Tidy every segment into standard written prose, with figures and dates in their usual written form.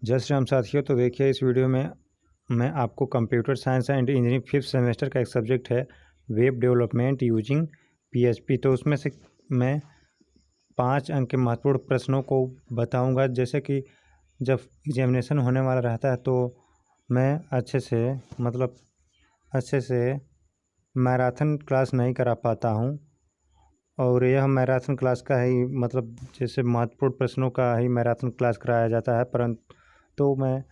जय श्री राम साथियों। तो देखिए, इस वीडियो में मैं आपको computer science and engineering 5th semester का एक सब्जेक्ट है वेब डेवलपमेंट यूजिंग पीएचपी। तो उसमें से मैं 5 अंक के महत्वपूर्ण प्रश्नों को बताऊंगा। जैसे कि जब एग्जामिनेशन होने वाला रहता है तो मैं अच्छे से मैराथन क्लास नहीं करा पाता हूं, और यह मैराथन क्लास का ही जैसे महत्वपूर्ण प्रश्नों का ही मैराथन क्लास कराया जाता है। परंतु तो मैं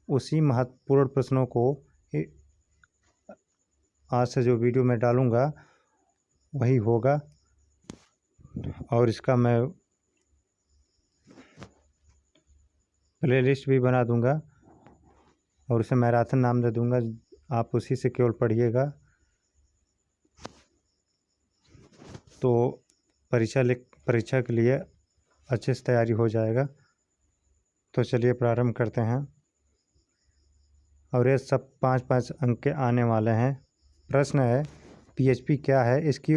उसी महत्वपूर्ण प्रश्नों को आज से जो वीडियो में डालूंगा वही होगा, और इसका मैं प्लेलिस्ट भी बना दूंगा और उसे मैराथन नाम दे दूंगा। आप उसी से केवल पढ़िएगा तो परीक्षा के लिए अच्छे से तैयारी हो जाएगा। तो चलिए प्रारंभ करते हैं। और ये सब 5-5 अंक के आने वाले हैं। प्रश्न है, पीएचपी क्या है, इसकी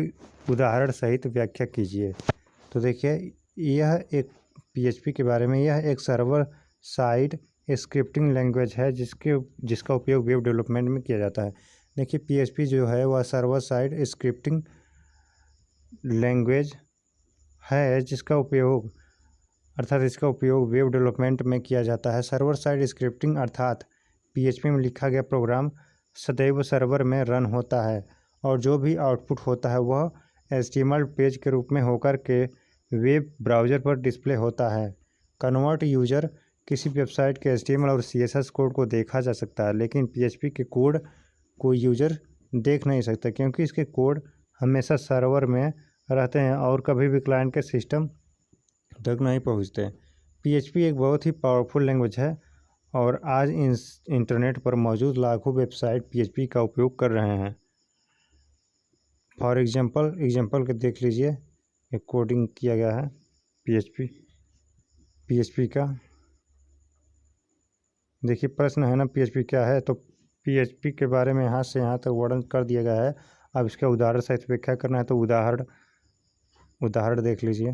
उदाहरण सहित व्याख्या कीजिए। तो देखिए, यह एक पीएचपी के बारे में, यह एक सर्वर साइड स्क्रिप्टिंग लैंग्वेज है जिसका उपयोग वेब डेवलपमेंट में किया जाता है। देखिए, पीएचपी जो है वह सर्वर साइड स्क्रिप्टिंग लैंग्वेज है इसका उपयोग वेब डेवलपमेंट में किया जाता है। सर्वर साइड स्क्रिप्टिंग अर्थात पीएचपी में लिखा गया प्रोग्राम सदैव सर्वर में रन होता है, और जो भी आउटपुट होता है वह एचटीएमएल पेज के रूप में होकर के वेब ब्राउज़र पर डिस्प्ले होता है। कन्वर्ट यूजर किसी वेबसाइट के एचटीएमएल और सीएसएस कोड को देखा जा सकता है, लेकिन पीएचपी के कोड को यूजर देख नहीं सकता, क्योंकि इसके कोड हमेशा सर्वर में रहते हैं और कभी भी क्लाइंट के सिस्टम तक नहीं पहुंचते। पीएचपी एक बहुत ही पावरफुल लैंग्वेज है, और आज इंटरनेट पर मौजूद लाखों वेबसाइट पीएचपी का उपयोग कर रहे हैं। फॉर एग्जांपल के देख लीजिए, एक कोडिंग किया गया है पीएचपी का। देखिए, प्रश्न है ना, पीएचपी क्या है। तो पीएचपी के बारे में यहाँ से यहाँ तक वर्णन कर दिया गया है। अब इसका उदाहरण सहित व्याख्या करना है, तो उदाहरण देख लीजिए।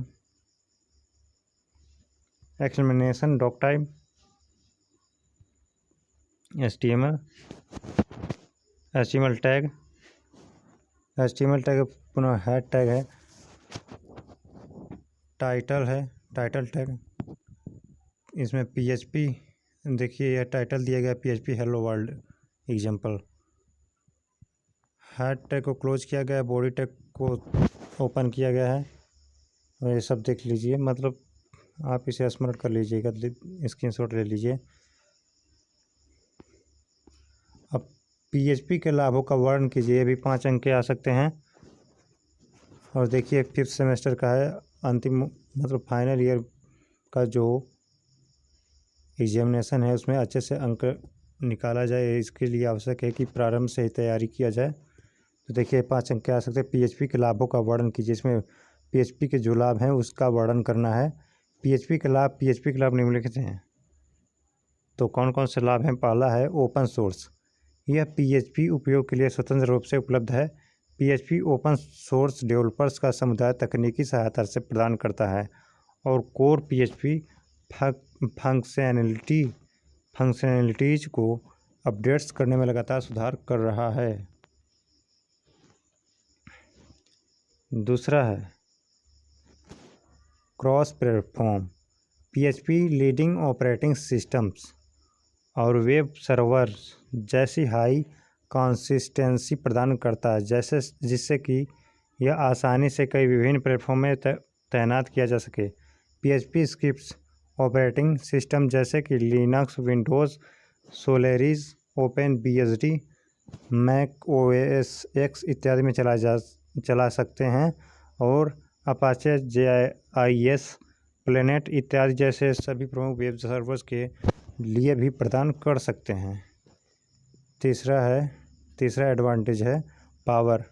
Explanation doc type, HTML tag, पुनः हेड टैग है, टाइटल टैग। इसमें पीएचपी, देखिए यह टाइटल दिया गया PHP hello world example. Head tag को क्लोज किया गया है, बॉडी टैग को ओपन किया गया है, और ये सब देख लीजिए। आप इसे स्मरण कर लीजिएगा, स्क्रीनशॉट ले लीजिए। अब पीएचपी के लाभों का वर्णन कीजिए। ये भी 5 अंक के आ सकते हैं। और देखिए, 5th सेमेस्टर का है, अंतिम फाइनल ईयर का जो एग्जामिनेशन है उसमें अच्छे से अंक निकाला जाए, इसके लिए आवश्यक है कि प्रारंभ से ही तैयारी किया जाए। तो देखिए, 5 अंक आ सकते हैं। पीएचपी के लाभों का वर्णन कीजिए। इसमें पीएचपी के जो लाभ हैं उसका वर्णन करना है। पीएचपी के लाभ निम्नलिखित हैं। तो कौन कौन से लाभ हैं? पहला है ओपन सोर्स। यह पीएचपी उपयोग के लिए स्वतंत्र रूप से उपलब्ध है। पीएचपी ओपन सोर्स डेवलपर्स का समुदाय तकनीकी सहायता से प्रदान करता है, और कोर पीएचपी फंक्शनैलिटीज को अपडेट्स करने में लगातार सुधार कर रहा है। दूसरा है cross platform. PHP leading operating systems और वेब सर्वर्स जैसी हाई कंसिस्टेंसी प्रदान करता है, जिससे कि यह आसानी से कई विभिन्न प्लेटफॉर्म में तैनात किया जा सके। पीएचपी स्क्रिप्ट्स ऑपरेटिंग सिस्टम जैसे कि Linux, Windows, Solaris, Open BSD, Mac OS X इत्यादि में चला सकते हैं, और अपाचे JIS, प्लेनेट इत्यादि जैसे सभी प्रमुख वेब सर्वर्स के लिए भी प्रदान कर सकते हैं। तीसरा एडवांटेज है पावर।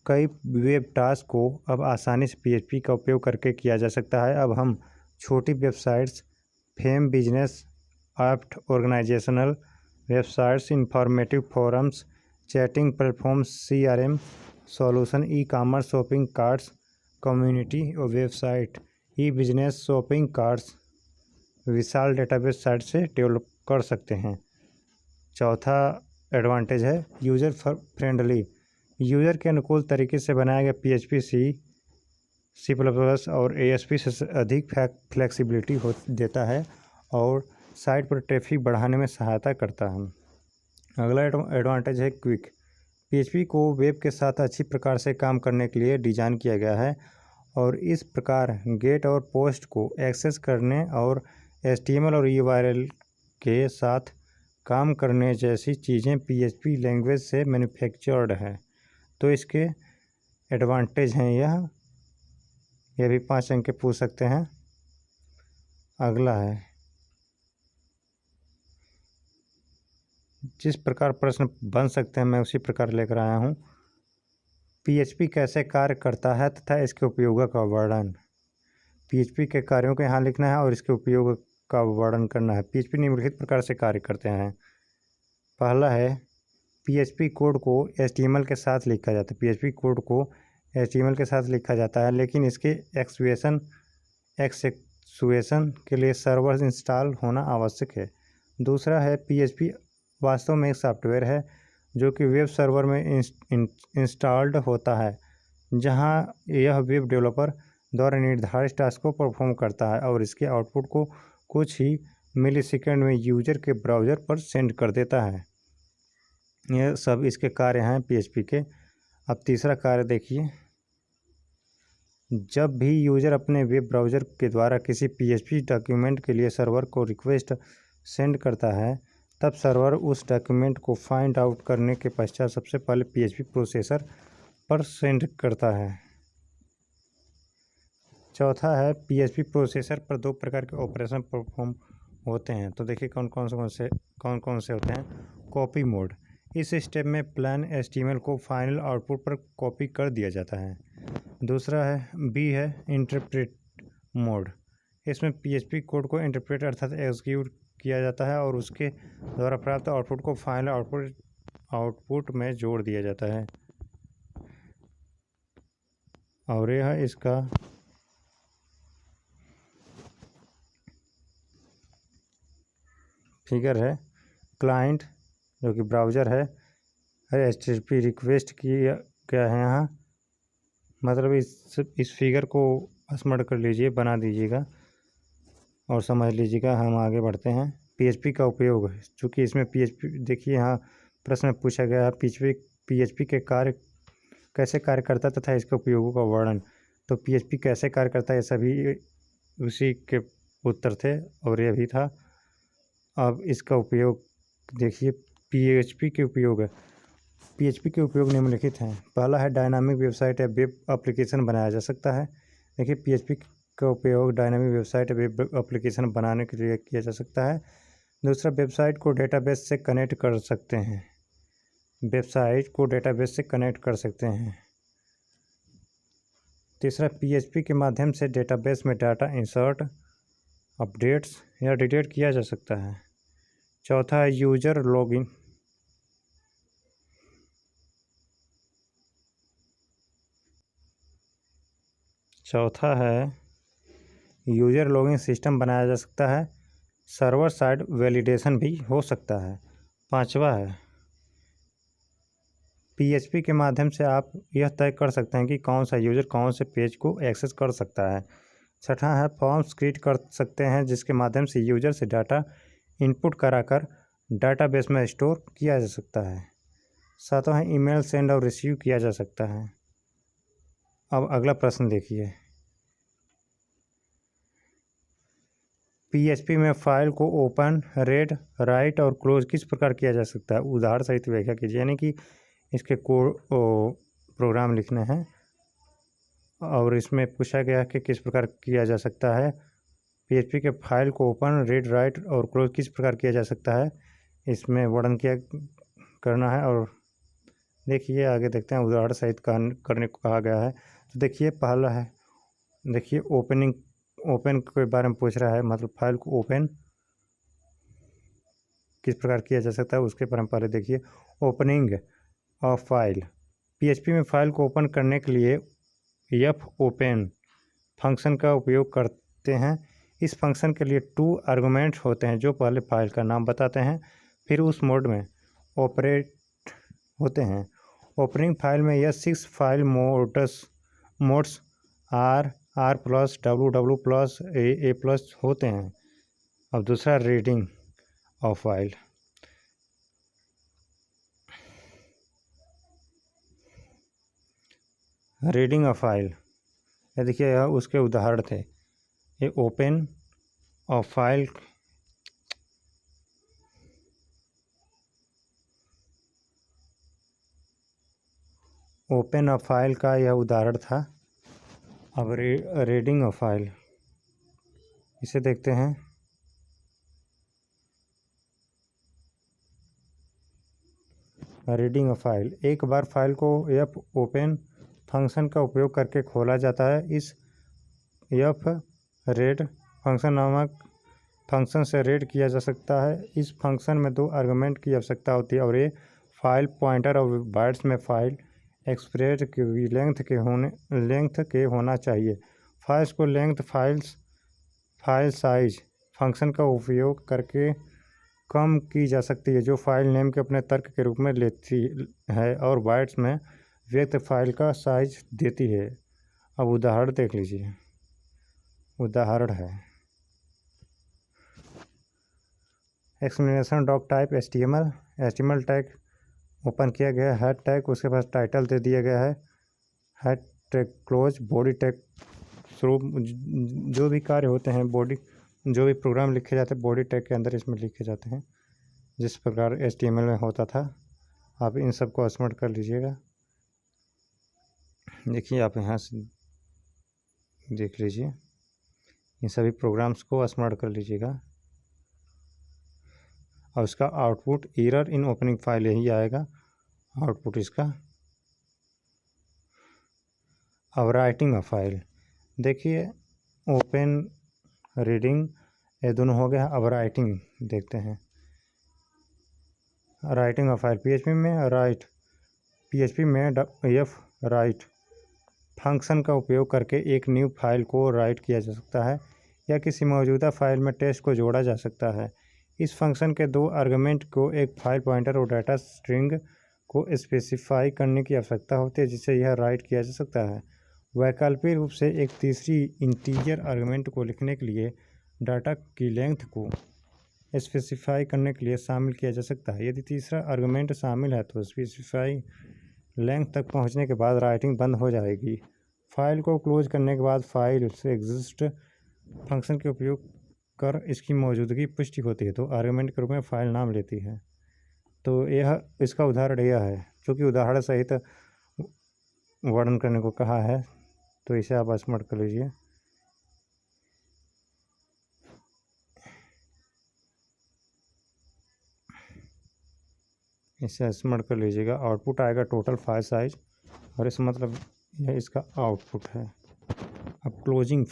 कई वेब टास्क को अब आसानी से पीएचपी का उपयोग करके किया जा सकता है। अब हम छोटी websites, fame business app, organisational websites, informative forums, chatting platforms, CRM solution, e-commerce, shopping carts, community और website, e business, shopping carts, विशाल डेटाबेस साइट से डेवलप कर सकते हैं। चौथा एडवांटेज है यूज़र फ्रेंडली। यूज़र के अनुकूल तरीके से बनाया गया PHP C++ और ASP से अधिक फ्लेक्सिबिलिटी देता है और साइट पर ट्रैफिक बढ़ाने में सहायता करता है। अगला एडवांटेज है क्विक। PHP को वेब के साथ अच्छी प्रकार से काम करने के लिए डिज़ाइन किया गया है और इस प्रकार गेट और पोस्ट को एक्सेस करने और HTML और URL के साथ काम करने जैसी चीज़ें PHP लैंग्वेज से मैन्युफैक्चर्ड है। तो इसके एडवांटेज हैं यह भी 5 अंक के पूछ सकते हैं। अगला है जिस प्रकार प्रश्न बन सकते हैं मैं उसी प्रकार लेकर आया हूँ। PHP कैसे कार्य करता है तथा इसके उपयोग का वर्णन। PHP के कार्यों को यहाँ लिखना है और इसके उपयोग का वर्णन करना है। PHP निम्नलिखित प्रकार से कार्य करते हैं। पहला है PHP कोड को HTML के साथ लिखा जाता है। PHP कोड को HTML के साथ लिखा जाता है, लेकिन इसके एक्सेक्यूशन के लिए सर्वर इंस्टॉल होना आवश्यक है। दूसरा है PHP वास्तव में एक सॉफ्टवेयर है जो कि वेब सर्वर में इंस्टॉल्ड होता है, जहां यह वेब डेवलपर द्वारा निर्धारित टास्क को परफॉर्म करता है और इसके आउटपुट को कुछ ही मिलीसेकंड में यूजर के ब्राउज़र पर सेंड कर देता है। यह सब इसके कार्य हैं PHP के। अब तीसरा कार्य देखिए, जब भी यूज़र अपने वेब ब्राउज़र के द्वारा किसी PHP डॉक्यूमेंट के लिए सर्वर को रिक्वेस्ट सेंड करता है, तब सर्वर उस डॉक्यूमेंट को फाइंड आउट करने के पश्चात सबसे पहले PHP प्रोसेसर पर सेंड करता है। चौथा है PHP प्रोसेसर पर 2 प्रकार के ऑपरेशन परफॉर्म होते हैं। तो देखिए कौन कौन से होते हैं। कॉपी मोड, इस स्टेप में प्लेन HTML को फाइनल आउटपुट पर कॉपी कर दिया जाता है। दूसरा है B है इंटरप्रेट मोड, इसमें PHP कोड को इंटरप्रेट अर्थात एग्जीक्यूट किया जाता है और उसके द्वारा प्राप्त आउटपुट को फाइनल आउटपुट में जोड़ दिया जाता है। और यह इसका फिगर है। क्लाइंट जो कि ब्राउज़र है, HTTP रिक्वेस्ट किया गया है यहाँ, मतलब इस फिगर को स्मरण कर लीजिए, बना दीजिएगा और समझ लीजिएगा। हम आगे बढ़ते हैं। PHP का उपयोग, चूँकि इसमें PHP देखिए यहाँ प्रश्न में पूछा गया है PHP के कार्य कैसे कार्य करता है तथा इसके उपयोगों का वर्णन। तो PHP कैसे कार्य करता है ये सभी उसी के उत्तर थे और यह भी था। अब इसका उपयोग देखिए, PHP के उपयोग है। PHP के उपयोग निम्नलिखित हैं। पहला है डायनामिक वेबसाइट या वेब एप्लीकेशन बनाया जा सकता है। देखिए PHP का उपयोग डायनामिक वेबसाइट या वेब एप्लीकेशन बनाने के लिए किया जा सकता है। दूसरा, वेबसाइट को डेटाबेस से कनेक्ट कर सकते हैं। तीसरा, PHP के माध्यम से डेटाबेस में डाटा इंसर्ट, अपडेट्स या डिलीट किया जा सकता है। चौथा है यूजर लॉगिन, सिस्टम बनाया जा सकता है। सर्वर साइड वैलिडेशन भी हो सकता है। पांचवा है PHP के माध्यम से आप यह तय कर सकते हैं कि कौन सा यूज़र कौन से पेज को एक्सेस कर सकता है। छठा है फॉर्म्स क्रिएट कर सकते हैं जिसके माध्यम से यूज़र से डाटा इनपुट कराकर डाटाबेस में स्टोर किया जा सकता है। सातवां है ईमेल सेंड और रिसीव किया जा सकता है। अब अगला प्रश्न देखिए, PHP में फाइल को ओपन, रीड, राइट और क्लोज किस प्रकार किया जा सकता है, उदाहरण सहित व्याख्या कीजिए। यानी कि इसके कोड प्रोग्राम लिखने हैं और इसमें पूछा गया कि किस प्रकार किया जा सकता है। PHP के फाइल को ओपन, रीड, राइट और क्लोज किस प्रकार किया जा सकता है, इसमें वर्णन किया करना है। और देखिए आगे देखते हैं, उदाहरण सहित करने को कहा गया है। तो देखिए पहला है, देखिए ओपन के बारे में पूछ रहा है, मतलब फाइल को ओपन किस प्रकार किया जा सकता है उसके बारे में पहले देखिए। ओपनिंग ऑफ फाइल, PHP में फाइल को ओपन करने के लिए fopen फंक्शन का उपयोग करते हैं। इस फंक्शन के लिए 2 आर्गुमेंट्स होते हैं जो पहले फाइल का नाम बताते हैं, फिर उस मोड में ऑपरेट होते हैं। ओपनिंग फाइल में यह 6 फाइल मोड्स आर प्लस डब्ल्यू प्लस ए प्लस होते हैं। अब दूसरा reading of file. Reading of file, ये देखिए यह उसके उदाहरण थे। ये ओपन ऑफ फाइल का यह उदाहरण था। अब रीडिंग ऑफ फाइल, इसे देखते हैं। रीडिंग ऑफ फाइल, एक बार फाइल को एफ ओपन फंक्शन का उपयोग करके खोला जाता है। इस एफ रीड फंक्शन नामक फंक्शन से रीड किया जा सकता है। इस फंक्शन में 2 आर्गुमेंट की आवश्यकता होती है और ये फाइल पॉइंटर और बाइट्स में फाइल एक्सप्रेस की लेंथ के होना चाहिए। फाइल्स को फाइल साइज फंक्शन का उपयोग करके कम की जा सकती है, जो फाइल नेम के अपने तर्क के रूप में लेती है और बाइट्स में व्यक्त फाइल का साइज देती है। अब उदाहरण देख लीजिए। उदाहरण है explanation doc type HTML tag open किया गया है। हेड टैग, उसके पास टाइटल दे दिया गया है। Head tag close, body tag शुरू, जो भी कार्य होते हैं जो भी प्रोग्राम लिखे जाते हैं बॉडी टैग के अंदर इसमें लिखे जाते हैं, जिस प्रकार एचटीएमएल में होता था। आप इन सब को स्मरण कर लीजिएगा। देखिए आप यहाँ से देख लीजिए, इन सभी प्रोग्राम्स को स्मरण कर लीजिएगा और उसका output error in opening file यही आएगा आउटपुट इसका। अब राइटिंग ऑफ फाइल, देखिए ओपन रीडिंग ये दोनों हो गया। अब राइटिंग देखते हैं। राइटिंग ऑफ फाइल पीएचपी में एफ राइट फंक्शन का उपयोग करके एक न्यू फाइल को राइट किया जा सकता है या किसी मौजूदा फाइल में टेक्स्ट को जोड़ा जा सकता है। इस फंक्शन के 2 आर्गुमेंट को एक फाइल पॉइंटर और डाटा स्ट्रिंग को स्पेसिफाई करने की आवश्यकता होती है, जिससे यह राइट किया जा सकता है। वैकल्पिक रूप से एक तीसरी इंटीजर आर्गुमेंट को लिखने के लिए डाटा की लेंथ को स्पेसिफाई करने के लिए शामिल किया जा सकता है। यदि तीसरा आर्गुमेंट शामिल है तो स्पेसिफाई लेंथ तक पहुंचने के बाद राइटिंग बंद हो जाएगी। फाइल को क्लोज करने के बाद फाइल से एग्जिस्ट फंक्शन के उपयोग कर इसकी मौजूदगी पुष्टि होती है, तो आर्गुमेंट के रूप में फाइल नाम लेती है। तो यह इसका उदाहरण यह है, क्योंकि उदाहरण सहित वर्णन करने को कहा है, तो इसे आप स्मरण कर लीजिए। इसे स्मरण कर लीजिएगा। आउटपुट आएगा टोटल फाइल साइज, और इस मतलब यह इसका आउटपुट है। अब क्लोजिंग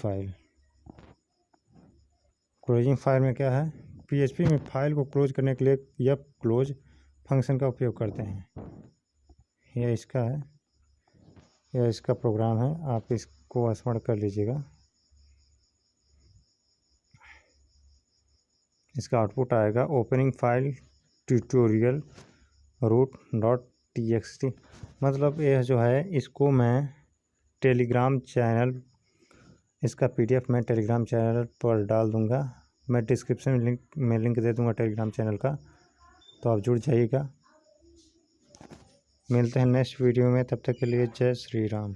फाइल में क्या है, पीएचपी में फाइल को क्लोज करने के लिए यह क्लोज फंक्शन का उपयोग करते हैं। यह इसका है, यह इसका प्रोग्राम है, आप इसको स्मरण कर लीजिएगा। इसका आउटपुट आएगा ओपनिंग फाइल ट्यूटोरियल root.txt। मतलब यह जो है इसको मैं टेलीग्राम चैनल, इसका पीडीएफ मैं टेलीग्राम चैनल पर डाल दूंगा। मैं डिस्क्रिप्शन में लिंक दे दूंगा टेलीग्राम चैनल का, तो आप जुड़ जाइएगा। मिलते हैं नेक्स्ट वीडियो में, तब तक के लिए जय श्री राम।